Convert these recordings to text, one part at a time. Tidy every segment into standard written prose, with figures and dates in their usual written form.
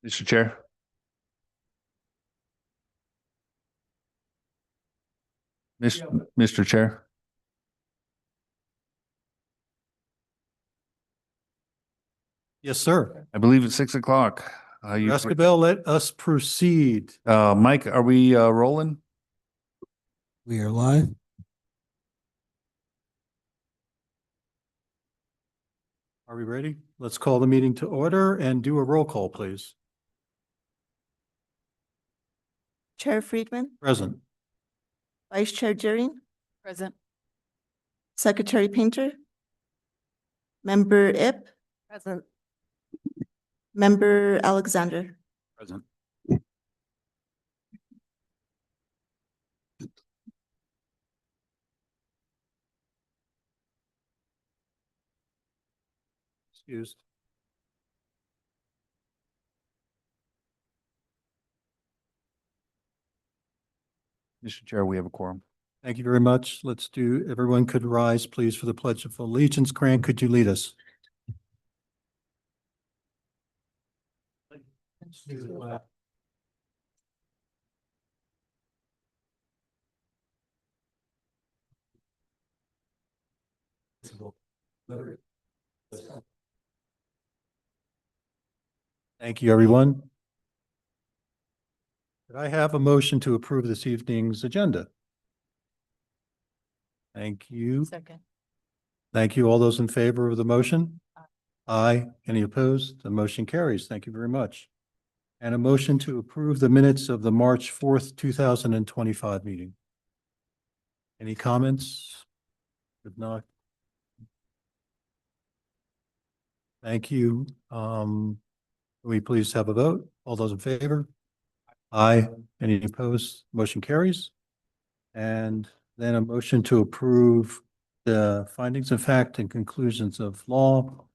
Mr. Chair. Mr. Chair, Yes, sir. I believe it's 6 o'clock. Escabel, let us proceed. Mike, are we rolling? We are live. Are we ready? Let's call the meeting to order and do a roll call, please. Chair Friedman, Present. Vice Chair Juring, Present. Secretary Painter, Member Ip, Present. Member Alexander. Present. Excused. Mr. Chair, we have a quorum. Thank you very much. Let's do, everyone could rise, please, for the Pledge of Allegiance. Grant, could you lead us? Thank you, everyone. Could I have a motion to approve this evening's agenda? Thank you. Second. Thank you. All those in favor of the motion? Aye. Any opposed? The motion carries. Thank you very much. And a motion to approve the minutes of the March 4th, 2025 meeting. Any comments? If not. Thank you. Can we please have a vote? All those in favor? Aye. Any opposed? Motion carries. And then a motion to approve the findings of fact and conclusions of law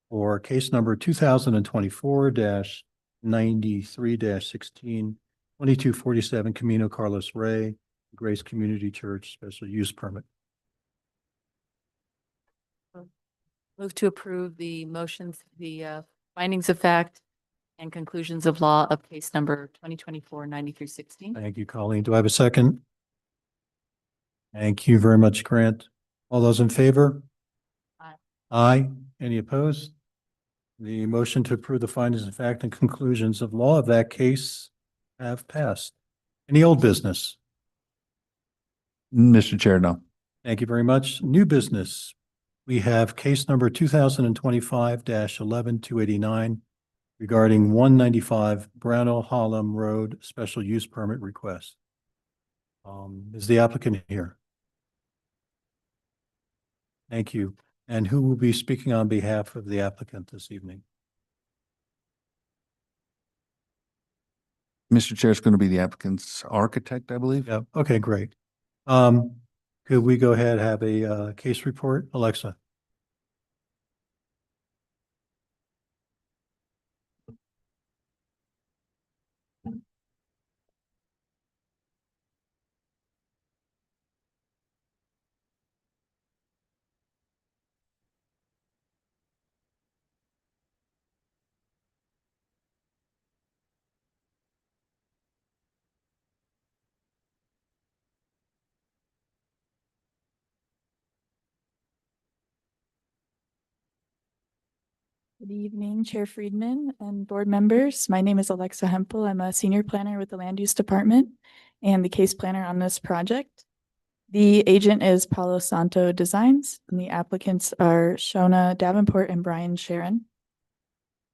for case number 2024-93-16, 2247 Camino Carlos Rey, Grace Community Church Special Use Permit. Move to approve the motions, the findings of fact and conclusions of law of case number 2024-93-16. Thank you, Colleen. Do I have a second? Thank you very much, Grant. All those in favor? Aye. Aye. Any opposed? The motion to approve the findings of fact and conclusions of law of that case have passed. Any old business? Mr. Chair, no. Thank you very much. New business. We have case number 2025-11289 regarding 195 Brownell Harlem Road Special Use Permit request. Is the applicant here? Thank you. And who will be speaking on behalf of the applicant this evening? Mr. Chair, it's going to be the applicant's architect, I believe. Yeah, okay, great. Could we go ahead and have a case report? Alexa. Good evening, Chair Friedman and board members. My name is Alexa Hempel. I'm a senior planner with the Land Use Department and the case planner on this project. The agent is Palo Santo Designs, and the applicants are Shona Davenport and Brian Sharon.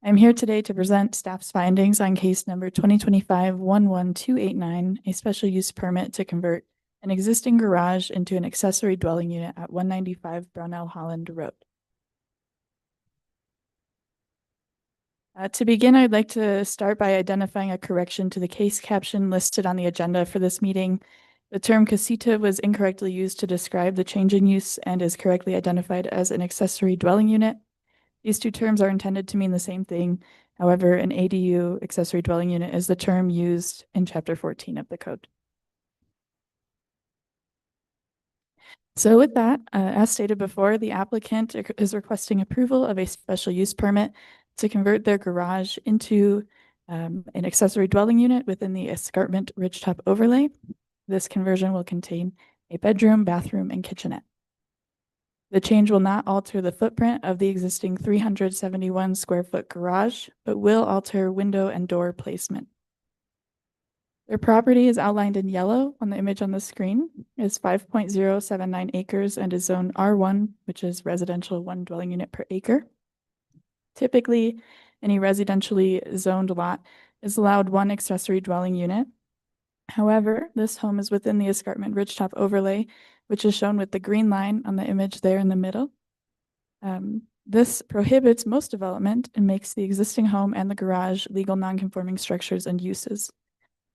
I'm here today to present staff's findings on case number 2025-11289, a special use permit to convert an existing garage into an accessory dwelling unit at 195 Brownell Holland Road. To begin, I'd like to start by identifying a correction to the case caption listed on the agenda for this meeting. The term casita was incorrectly used to describe the change in use and is correctly identified as an accessory dwelling unit. These two terms are intended to mean the same thing. However, an ADU, accessory dwelling unit, is the term used in Chapter 14 of the code. So with that, as stated before, the applicant is requesting approval of a special use permit to convert their garage into an accessory dwelling unit within the escarpment ridgetop overlay. This conversion will contain a bedroom, bathroom, and kitchenette. The change will not alter the footprint of the existing 371 square foot garage, but will alter window and door placement. Their property is outlined in yellow on the image on the screen, is 5.079 acres and is zone R1, which is residential 1 dwelling unit per acre. Typically, any residentially zoned lot is allowed 1 accessory dwelling unit. However, this home is within the escarpment ridgetop overlay, which is shown with the green line on the image there in the middle. This prohibits most development and makes the existing home and the garage legal non-conforming structures and uses.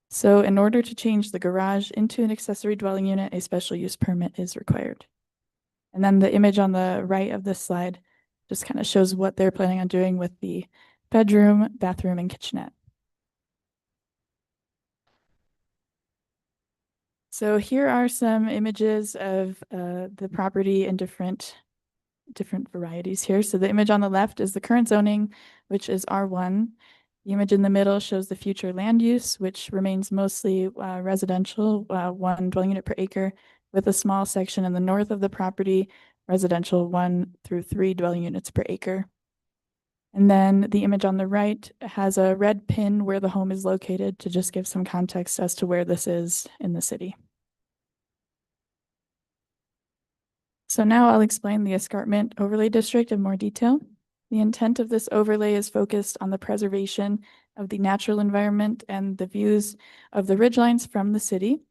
So in order to change the garage into an accessory dwelling unit, a special use permit is required. And then the image on the right of this slide just kind of shows what they're planning on doing with the bedroom, bathroom, and kitchenette. So here are some images of the property in different varieties here. So the image on the left is the current zoning, which is R1. The image in the middle shows the future land use, which remains mostly residential, 1 dwelling unit per acre, with a small section in the north of the property, residential 1 through 3 dwelling units per acre. And then the image on the right has a red pin where the home is located to just give some context as to where this is in the city. So now I'll explain the escarpment overlay district in more detail. The intent of this overlay is focused on the preservation of the natural environment and the views of the ridgelines from the city.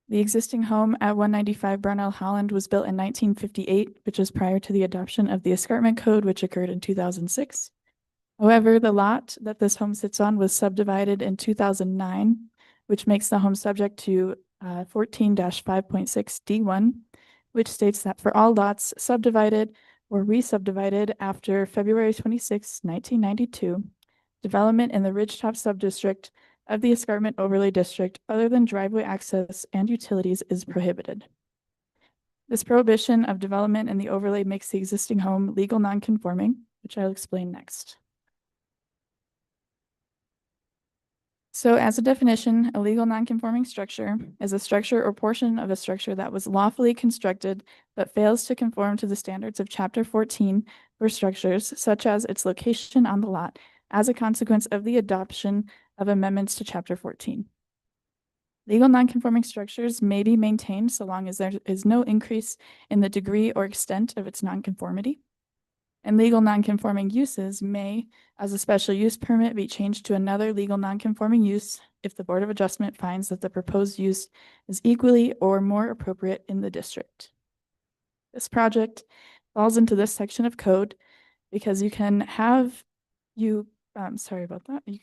The existing home at 195 Brownell Holland was built in 1958, which is prior to the adoption of the escarpment code, which occurred in 2006. However, the lot that this home sits on was subdivided in 2009, which makes the home subject to 14-5.6 D1, which states that for all lots subdivided or re-subdivided after February 26, 1992, development in the Ridgetop subdistrict of the escarpment overlay district other than driveway access and utilities is prohibited. This prohibition of development in the overlay makes the existing home legal non-conforming, which I'll explain next. So as a definition, a legal non-conforming structure is a structure or portion of a structure that was lawfully constructed but fails to conform to the standards of Chapter 14 for structures, such as its location on the lot, as a consequence of the adoption of amendments to Chapter 14. Legal non-conforming structures may be maintained so long as there is no increase in the degree or extent of its nonconformity. And legal non-conforming uses may, as a special use permit, be changed to another legal non-conforming use if the Board of Adjustment finds that the proposed use is equally or more appropriate in the district. This project falls into this section of code because you can have, sorry about that, you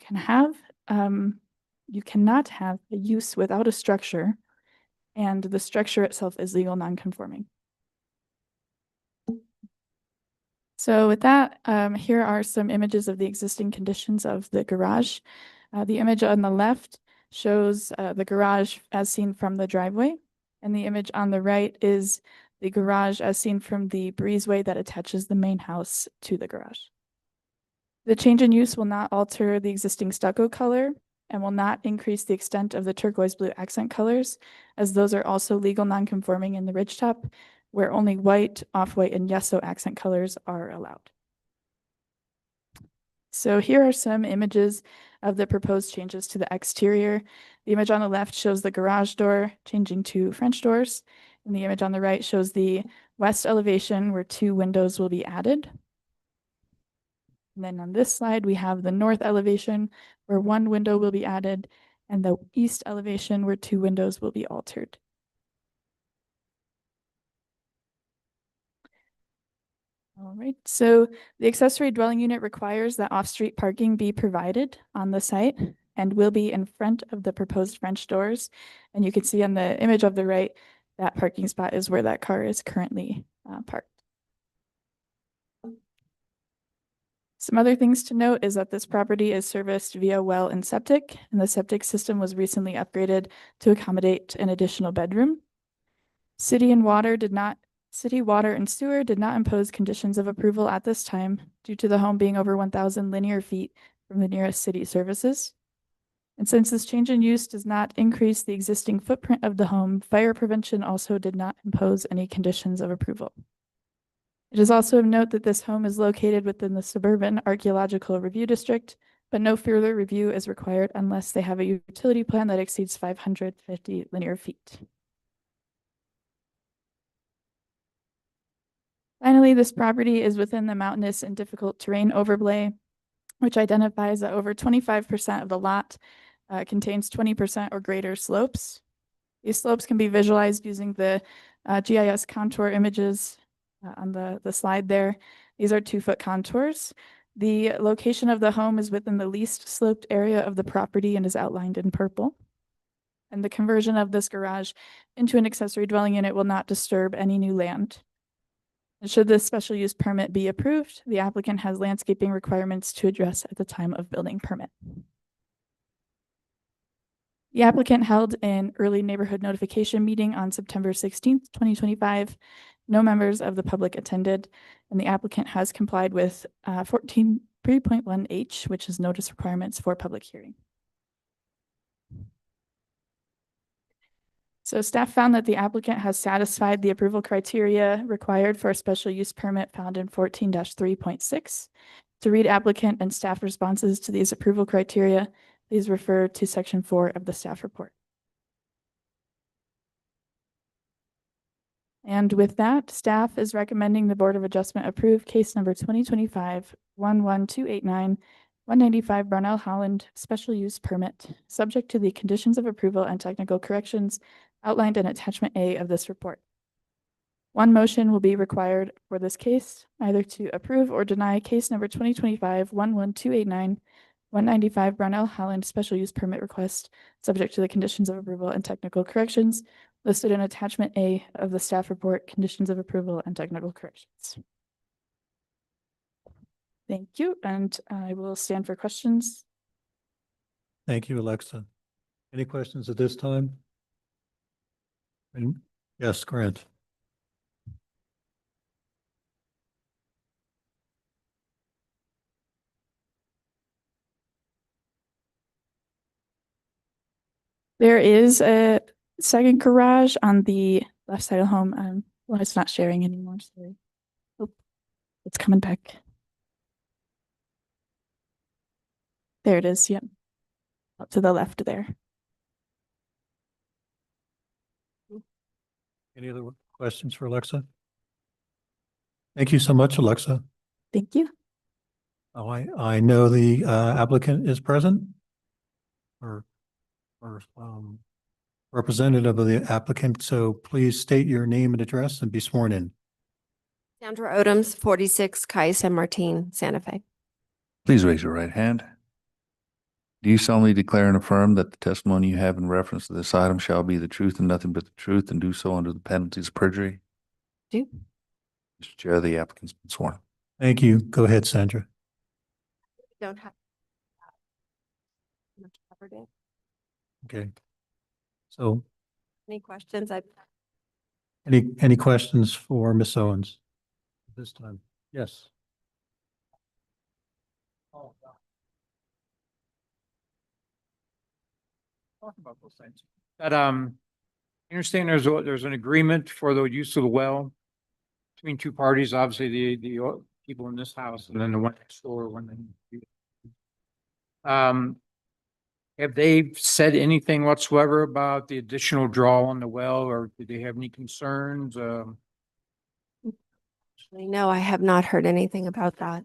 cannot have a use without a structure, and the structure itself is legal non-conforming. So with that, here are some images of the existing conditions of the garage. The image on the left shows the garage as seen from the driveway, and the image on the right is the garage as seen from the breezeway that attaches the main house to the garage. The change in use will not alter the existing stucco color and will not increase the extent of the turquoise blue accent colors, as those are also legal non-conforming in the ridgetop, where only white, off-white, and yeso accent colors are allowed. So here are some images of the proposed changes to the exterior. The image on the left shows the garage door changing to French doors, and the image on the right shows the west elevation where 2 windows will be added. And then on this slide, we have the north elevation where 1 window will be added, and the east elevation where 2 windows will be altered. All right, so the accessory dwelling unit requires that off-street parking be provided on the site and will be in front of the proposed French doors. And you can see on the image of the right, that parking spot is where that car is currently parked. Some other things to note is that this property is serviced via well and septic, and the septic system was recently upgraded to accommodate an additional bedroom. City water and sewer did not impose conditions of approval at this time due to the home being over 1,000 linear feet from the nearest city services. And since this change in use does not increase the existing footprint of the home, fire prevention also did not impose any conditions of approval. It is also of note that this home is located within the Suburban Archaeological Review District, but no further review is required unless they have a utility plan that exceeds 550 linear feet. Finally, this property is within the mountainous and difficult terrain overlay, which identifies that over 25% of the lot contains 20% or greater slopes. These slopes can be visualized using the GIS contour images on the slide there. These are 2-foot contours. The location of the home is within the least sloped area of the property and is outlined in purple. And the conversion of this garage into an accessory dwelling unit will not disturb any new land. And should this special use permit be approved, the applicant has landscaping requirements to address at the time of building permit. The applicant held an early neighborhood notification meeting on September 16th, 2025. No members of the public attended, and the applicant has complied with 14.3.1H, which is notice requirements for public hearing. So staff found that the applicant has satisfied the approval criteria required for a special use permit found in 14-3.6. To read applicant and staff responses to these approval criteria, please refer to section 4 of the staff report. And with that, staff is recommending the Board of Adjustment approve case number 2025-11289, 195 Brownell Holland special use permit, subject to the conditions of approval and technical corrections outlined in attachment A of this report. One motion will be required for this case, either to approve or deny case number 2025-11289, 195 Brownell Holland special use permit request, subject to the conditions of approval and technical corrections listed in attachment A of the staff report, conditions of approval and technical corrections. Thank you, and I will stand for questions. Thank you, Alexa. Any questions at this time? Yes, Grant. There is a second garage on the left side of the home. Well, it's not sharing anymore, sorry. Oh, it's coming back. There it is, yep. Up to the left there. Any other questions for Alexa? Thank you so much, Alexa. Thank you. Oh, I know the applicant is present or representative of the applicant, so please state your name and address and be sworn in. Sandra Odoms, 46 Calle San Martin, Santa Fe. Please raise your right hand. Do you solemnly declare and affirm that the testimony you have in reference to this item shall be the truth and nothing but the truth, and do so under the penalties of perjury? Do. Mr. Chair, the applicant's been sworn. Thank you. Go ahead, Sandra. Don't have. Much covered it. Okay. So Any questions? any questions for Ms. Owens this time? Yes. Talk about those things. That, I understand there's an agreement for the use of the well between two parties, obviously the people in this house and then the one next door when they. Have they said anything whatsoever about the additional draw on the well, or do they have any concerns? No, I have not heard anything about that.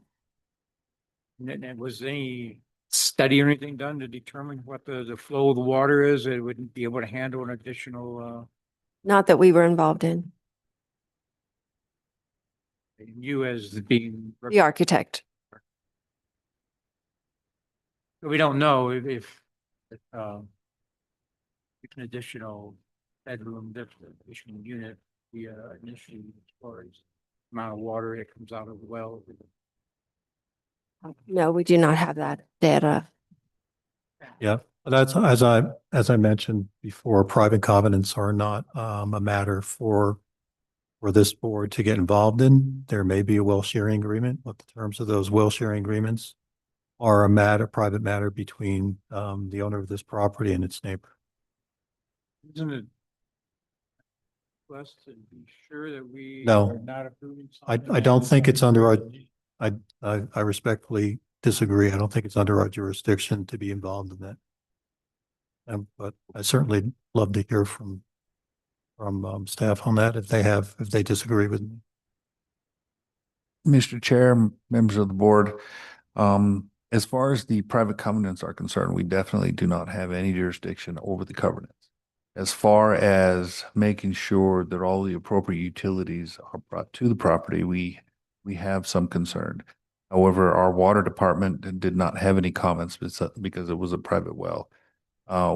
Was any study or anything done to determine what the flow of the water is? It wouldn't be able to handle an additional, Not that we were involved in. you as being. The architect. We don't know if an additional bedroom, additional unit, the initially as far as amount of water that comes out of the well. No, we do not have that data. Yeah, that's as I mentioned before, private covenants are not a matter for this board to get involved in. There may be a well sharing agreement. What the terms of those well sharing agreements are a matter, private matter between the owner of this property and its neighbor. Isn't it? Us to be sure that we No. are not approving. I something don't think it's under our, that- I respectfully disagree. I don't think it's under our jurisdiction to be involved in that. But I certainly love to hear from staff on that if they disagree with me. Mr. Chair, members of the board, as far as the private covenants are concerned, we definitely do not have any jurisdiction over the covenants. As far as making sure that all the appropriate utilities are brought to the property, we have some concern. However, our water department did not have any comments because it was a private well.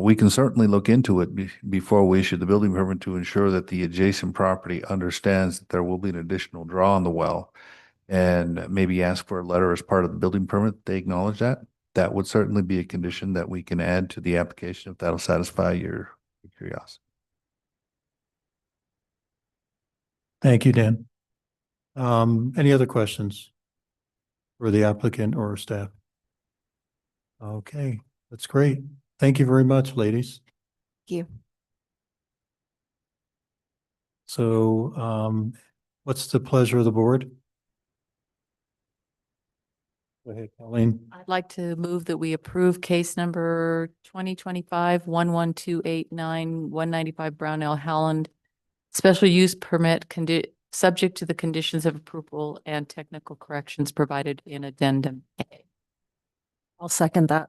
We can certainly look into it before we issue the building permit to ensure that the adjacent property understands that there will be an additional draw on the well, and maybe ask for a letter as part of the building permit. They acknowledge that. That would certainly be a condition that we can add to the application if that'll satisfy your curiosity. Thank you, Dan. Any other questions for the applicant or staff? Okay, that's great. Thank you very much, ladies. Thank you. So, what's the pleasure of the board? Go ahead, Colleen. I'd like to move that we approve case number 2025-11289-195 Brownell Howland special use permit subject to the conditions of approval and technical corrections provided in addendum A. I'll second that.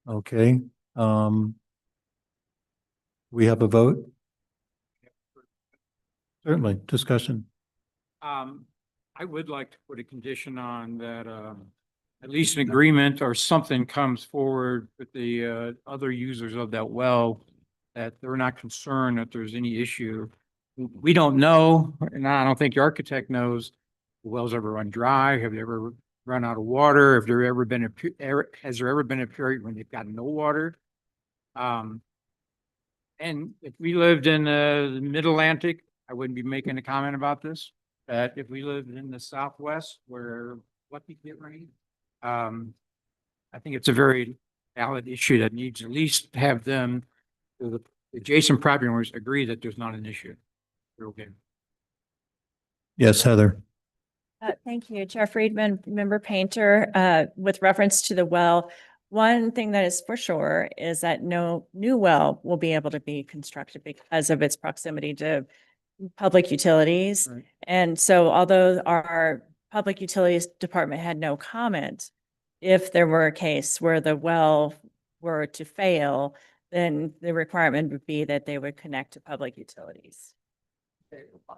Okay, we have a vote? Certainly, discussion. I would like to put a condition on that, at least an agreement or something comes forward with the, other users of that well, that they're not concerned that there's any issue. We don't know, and I don't think the architect knows, the well's ever run dry, have they ever run out of water, if there ever been has there ever been a period when they've got no water? And if we lived in the mid-Atlantic, I wouldn't be making a comment about this. That if we lived in the Southwest where we get rain, I think it's a very valid issue that needs at least have them, the adjacent property owners agree that there's not an issue. They're okay. Yes, Heather. Thank you, Chair Friedman, Member Painter. With reference to the well, one thing that is for sure is that no new well will be able to be constructed because of its proximity to public utilities. Right. And so although our public utilities department had no comment, if there were a case where the well were to fail, then the requirement would be that they would connect to public utilities.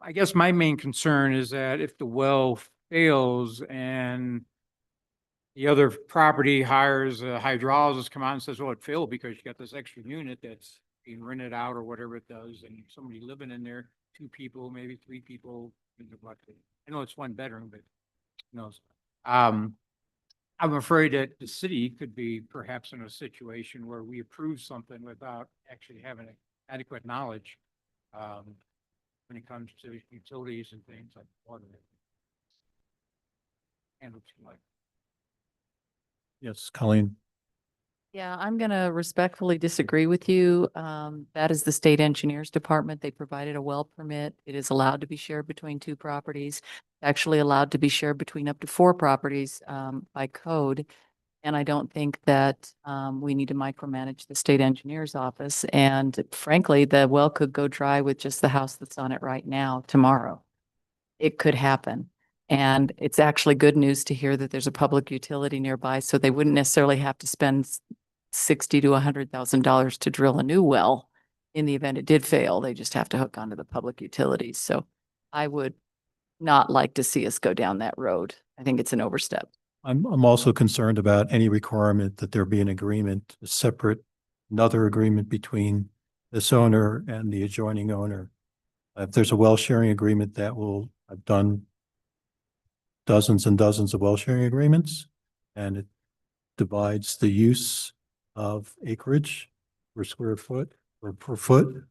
I guess my main concern is that if the well fails and the other property hires a hydrologist, come out and says, well, it failed because you got this extra unit that's being rented out or whatever it does, and somebody living in there, 2 people, maybe 3 people. I know it's 1 bedroom, but who knows? I'm afraid that the city could be perhaps in a situation where we approve something without actually having adequate knowledge when it comes to utilities and things like water. And what's like. Yes, Colleen. Yeah, I'm going to respectfully disagree with you. That is the state engineers department. They provided a well permit. It is allowed to be shared between 2 properties, actually allowed to be shared between up to 4 properties by code. And I don't think that we need to micromanage the state engineer's office. And frankly, the well could go dry with just the house that's on it right now, tomorrow. It could happen. And it's actually good news to hear that there's a public utility nearby, so they wouldn't necessarily have to spend $60,000 to $100,000 to drill a new well in the event it did fail. They just have to hook onto the public utilities. So I would not like to see us go down that road. I think it's an overstep. I'm also concerned about any requirement that there be an agreement, a separate, another agreement between this owner and the adjoining owner. If there's a well sharing agreement, I've done dozens and dozens of well sharing agreements, and it divides the use of acreage per square foot or per foot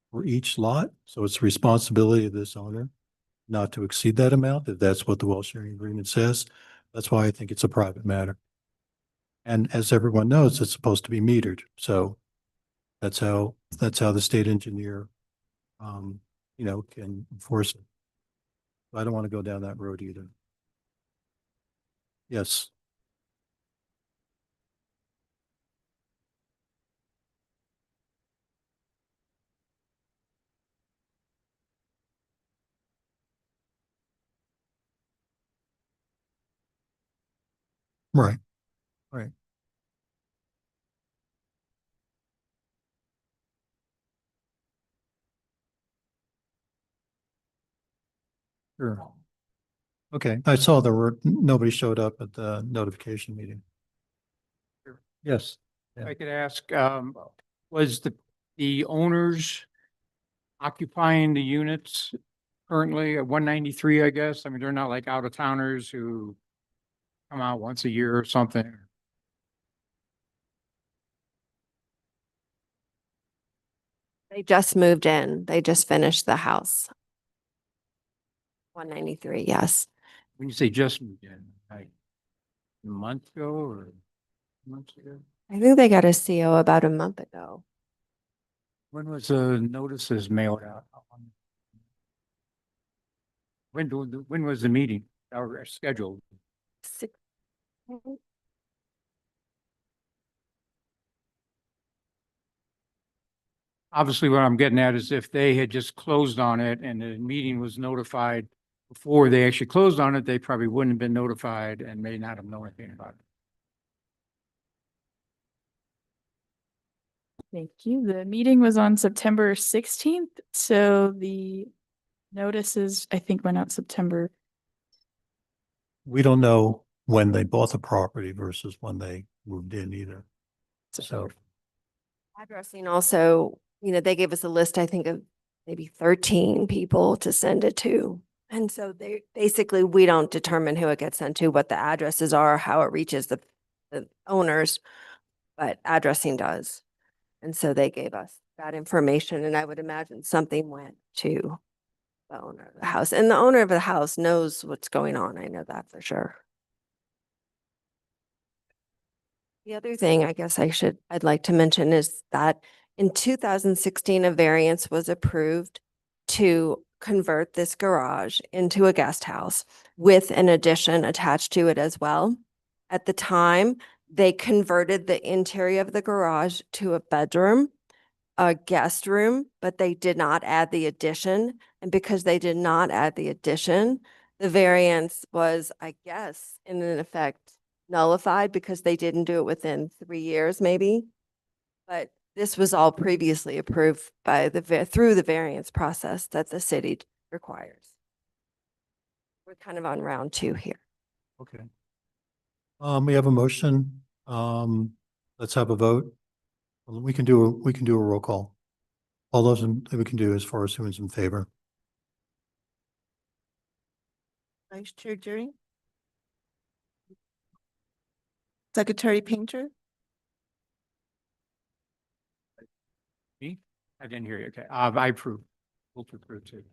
for each lot. So it's the responsibility of this owner not to exceed that amount, if that's what the well sharing agreement says. That's why I think it's a private matter. And as everyone knows, it's supposed to be metered. So that's how the state engineer, can enforce it. I don't want to go down that road either. Yes. Right. Right. Sure. Okay, I saw nobody showed up at the notification meeting. Yes. If I could ask, was the owners occupying the units currently at 193, I guess? I mean, they're not like out of towners who come out once a year or something. They just moved in. They just finished the house. 193, yes. When you say just moved in, like a month ago or months ago? I think they got a CO about a month ago. When was the notices mailed out? When was the meeting or scheduled? Six- Obviously, what I'm getting at is if they had just closed on it and the meeting was notified before they actually closed on it, they probably wouldn't have been notified and may not have known anything about it. Thank you. The meeting was on September 16th, so the notices, I think, went out September. We don't know when they bought the property versus when they moved in either. So, Addressing also, they gave us a list, I think, of maybe 13 people to send it to. And so we don't determine who it gets sent to, what the addresses are, how it reaches the owners, but addressing does. And so they gave us that information, and I would imagine something went to the owner of the house. And the owner of the house knows what's going on. I know that for sure. The other thing I guess I'd like to mention is that in 2016, a variance was approved to convert this garage into a guest house with an addition attached to it as well. At the time, they converted the interior of the garage to a bedroom, a guest room, but they did not add the addition. And because they did not add the addition, the variance was, I guess, in effect, nullified because they didn't do it within 3 years, maybe. But this was all previously approved by through the variance process that the city requires. We're kind of on round 2 here. okay. We have a motion. Let's have a vote. We can do a roll call. All those we can do as far as who's in favor. Vice Chair Juring, Secretary Painter, Me? I didn't hear you. Okay. I approve. We'll approve too.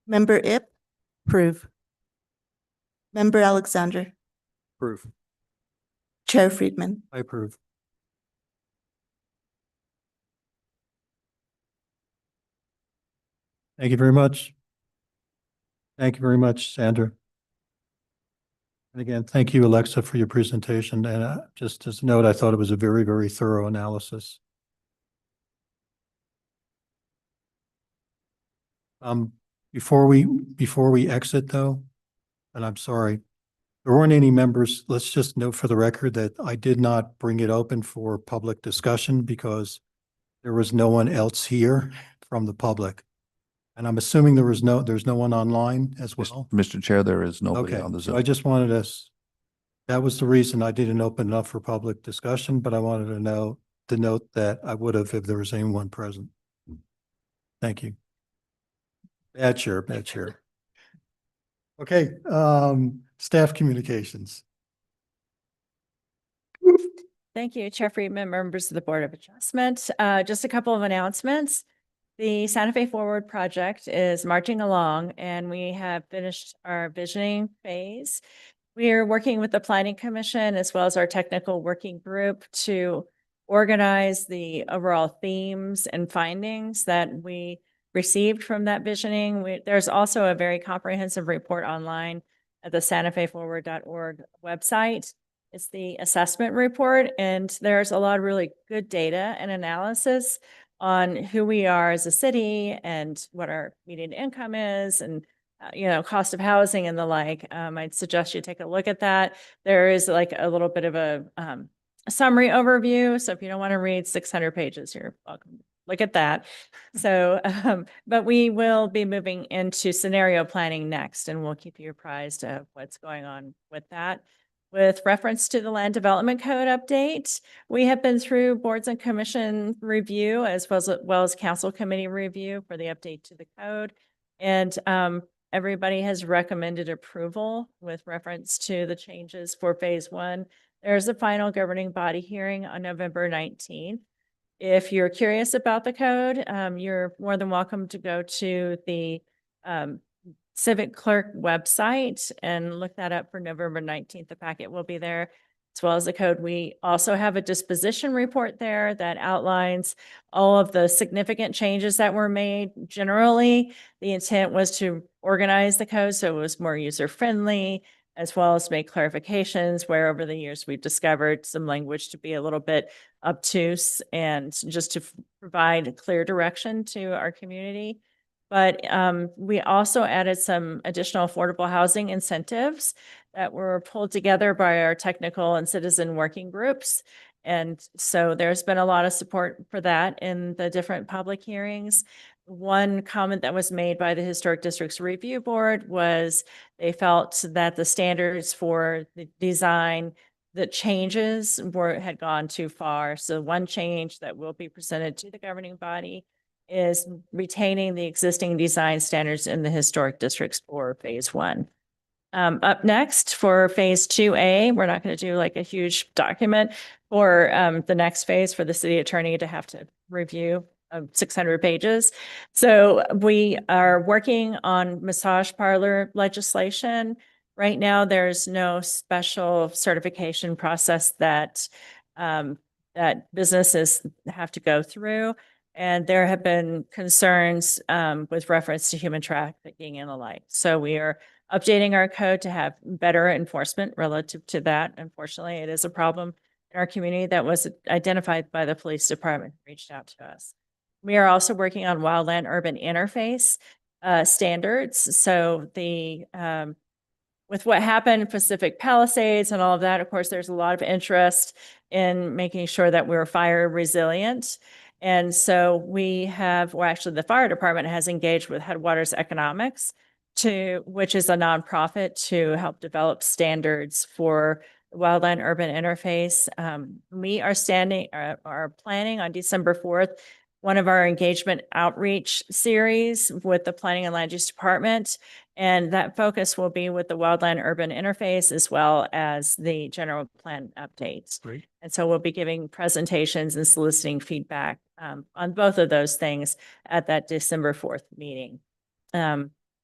Member Ip. Approve. Member Alexander, Approve. Chair Friedman. I approve. Thank you very much. Thank you very much, Sandra. And again, thank you, Alexa, for your presentation. And just as a note, I thought it was a very, very thorough analysis. Before we exit though, and I'm sorry, there weren't any members. Let's just note for the record that I did not bring it open for public discussion because there was no one else here from the public. And I'm assuming there's no one online as well. Mr. Chair, there is nobody Okay, on the so Zoom. I just wanted us, that was the reason I didn't open it up for public discussion, but I wanted to note that I would have if there was anyone present. Thank you. Bad chair. Okay, staff communications. Thank you, Chair Friedman, members of the Board of Adjustment. Just a couple of announcements. The Santa Fe Forward project is marching along and we have finished our visioning phase. We are working with the Planning Commission as well as our technical working group to organize the overall themes and findings that we received from that visioning. There's also a very comprehensive report online at the santafeforward.org website. It's the assessment report, and there's a lot of really good data and analysis on who we are as a city and what our median income is and cost of housing and the like. I'd suggest you take a look at that. There is like a little bit of a summary overview. So if you don't want to read 600 pages, you're welcome. Look at that. So, but we will be moving into scenario planning next, and we'll keep you apprised of what's going on with that. With reference to the land development code update, we have been through boards and commission review as well as council committee review for the update to the code. And everybody has recommended approval with reference to the changes for phase 1. There's a final governing body hearing on November 19th. If you're curious about the code, you're more than welcome to go to the Civic Clerk website and look that up for November 19th. The packet will be there as well as the code. We also have a disposition report there that outlines all of the significant changes that were made. Generally, the intent was to organize the code so it was more user-friendly, as well as make clarifications where over the years we've discovered some language to be a little bit obtuse and just to provide clear direction to our community. But we also added some additional affordable housing incentives that were pulled together by our technical and citizen working groups. And so there's been a lot of support for that in the different public hearings. One comment that was made by the Historic Districts Review Board was they felt that the standards for the design, the changes had gone too far. So one change that will be presented to the governing body is retaining the existing design standards in the historic districts for phase 1. Up next for phase 2A, we're not going to do like a huge document for the next phase for the city attorney to have to review 600 pages. So we are working on massage parlor legislation. Right now, there's no special certification process that that businesses have to go through. And there have been concerns with reference to human trafficking and the like. So we are updating our code to have better enforcement relative to that. Unfortunately, it is a problem in our community that was identified by the police department, reached out to us. We are also working on wildland urban interface standards. So the with what happened in Pacific Palisades and all of that, of course, there's a lot of interest in making sure that we're fire resilient. And so actually the fire department has engaged with Headwaters Economics which is a nonprofit to help develop standards for wildland urban interface. We are planning on December 4th, one of our engagement outreach series with the Planning and Land Use Department. And that focus will be with the wildland urban interface as well as the general plan updates. Great. And so we'll be giving presentations and soliciting feedback on both of those things at that December 4th meeting.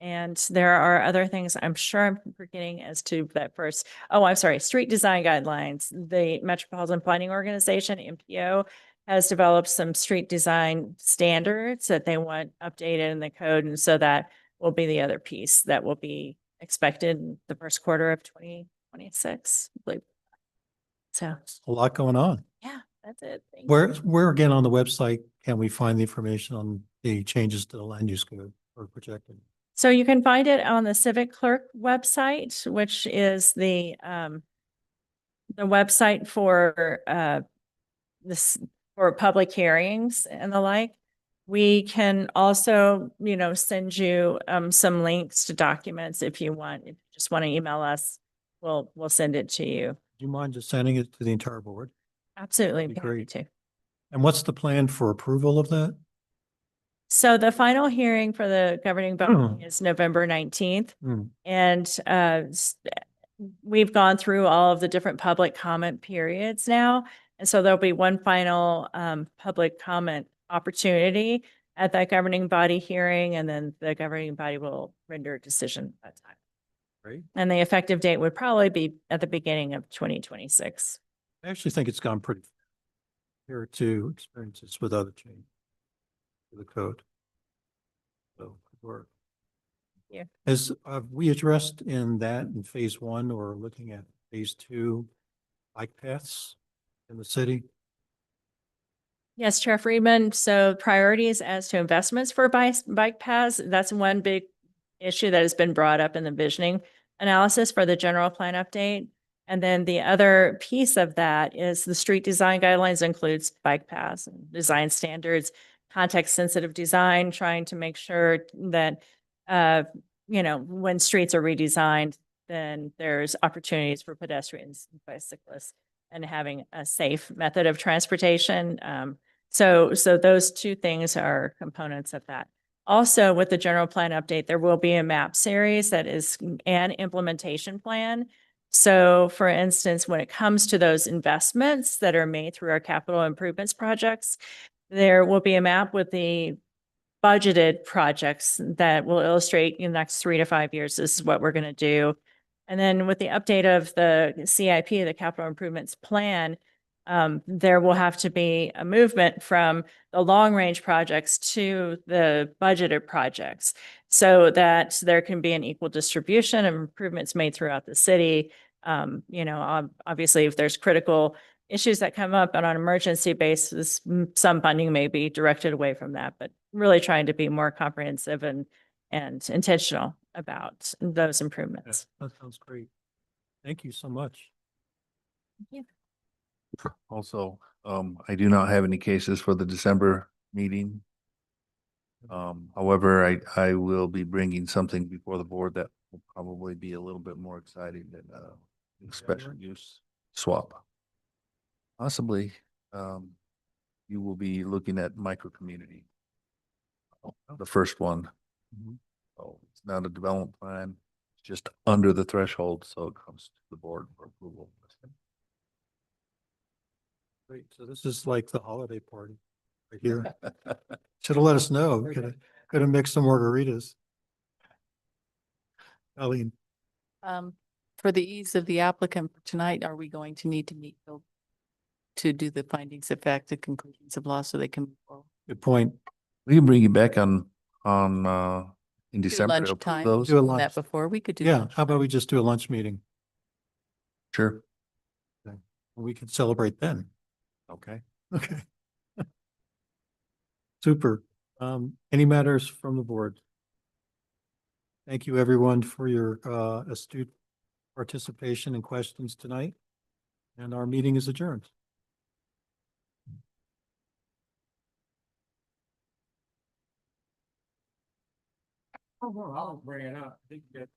And there are other things I'm sure I'm forgetting as to that first. Oh, I'm sorry, street design guidelines. The Metropolitan Planning Organization, MPO, has developed some street design standards that they want updated in the code. And so that will be the other piece that will be expected in the first quarter of 2026, I believe. So A lot going on. yeah, that's it. Thank you. Where again on the website can we find the information on the changes to the land use code or projected? So you can find it on the Civic Clerk website, which is the website for for public hearings and the like. We can also, send you some links to documents if you want. If you just want to email us, we'll send it to you. Do you mind just sending it to the entire board? Absolutely. Be be happy great. to. And what's the plan for approval of that? So the final hearing for the governing body is November 19th. Hmm. And we've gone through all of the different public comment periods now. And so there'll be one final public comment opportunity at that governing body hearing, and then the governing body will render a decision at that time. Great. And the effective date would probably be at the beginning of 2026. I actually think it's gone pretty here to experiences with other change to the code. So good work. Yeah. As we addressed in that in phase one or looking at phase two, bike paths in the city? Yes, Chair Friedman. So priorities as to investments for bike paths, that's one big issue that has been brought up in the visioning analysis for the general plan update. And then the other piece of that is the street design guidelines includes bike paths and design standards, context sensitive design, trying to make sure that, when streets are redesigned, then there's opportunities for pedestrians and bicyclists and having a safe method of transportation. So those two things are components of that. Also, with the general plan update, there will be a map series that is an implementation plan. So for instance, when it comes to those investments that are made through our capital improvements projects, there will be a map with the budgeted projects that will illustrate in the next 3 to 5 years, this is what we're going to do. And then with the update of the CIP, the capital improvements plan, there will have to be a movement from the long range projects to the budgeted projects so that there can be an equal distribution of improvements made throughout the city. Obviously, if there's critical issues that come up on an emergency basis, some funding may be directed away from that, but really trying to be more comprehensive and intentional about those improvements. That sounds great. Thank you so much. Also, I do not have any cases for the December meeting. However, I will be bringing something before the board that will probably be a little bit more exciting than special use swap. Possibly, you will be looking at micro community. The first one. Mhm. So it's not a development plan, it's just under the threshold, so it comes to the board for approval. Great. So this is like the holiday party right here. Should have let us know. Could have mixed some margaritas. Eileen, For the ease of the applicant for tonight, are we going to need to meet to do the findings of fact, the conclusions of law so they can move forward? good point. We can bring you back in Do December to approve lunchtime. those. Do a Done lunch. that before, we could do. Yeah, lunch. how about we just do a lunch meeting? Sure. We can celebrate then. Okay. Okay. Super. Any matters from the board? Thank you, everyone, for your astute participation and questions tonight. And our meeting is adjourned. I'll bring it up. I think that